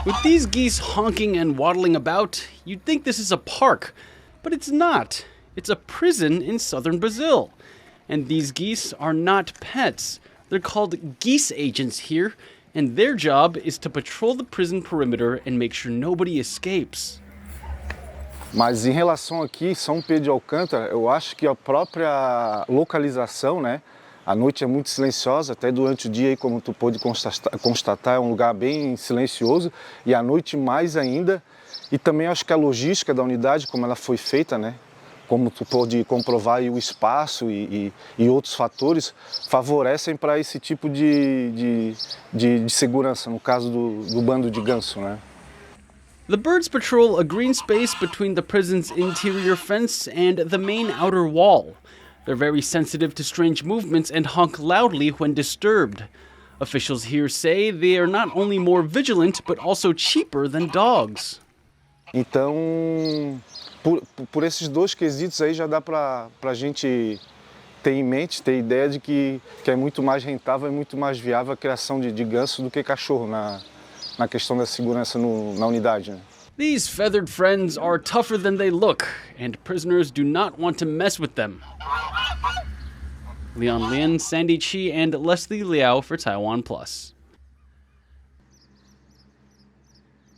With these geese honking and waddling about, you'd think this is a park, but it's not. It's a prison in southern Brazil. And these geese are not pets. They're called Geese Agents here, and their job is to patrol the prison perimeter and make sure nobody escapes. Mas em relação aqui, São Pedro de Alcântara, eu acho que a própria localização, né? A noite é muito silenciosa, até durante o dia, aí, como tu pôde constatar, é um lugar bem silencioso, e à noite mais ainda. E também acho que a logística da unidade, como ela foi feita, né? Como tu pôde comprovar, aí, o espaço e outros fatores favorecem para esse tipo de segurança, no caso do bando de ganso, né? The birds patrol a green space between the prison's interior fence and the main outer wall. They're very sensitive to strange movements and honk loudly when disturbed. Officials here say they are not only more vigilant, but also cheaper than dogs. Então, por esses dois quesitos aí já dá para a gente ter em mente, ter ideia de que é muito mais rentável e muito mais viável a criação de ganso do que cachorro na questão da segurança na unidade, né? These feathered friends are tougher than they look, and prisoners do not want to mess with them. Lien, Sandy Chi, and Leslie Liao for TaiwanPlus.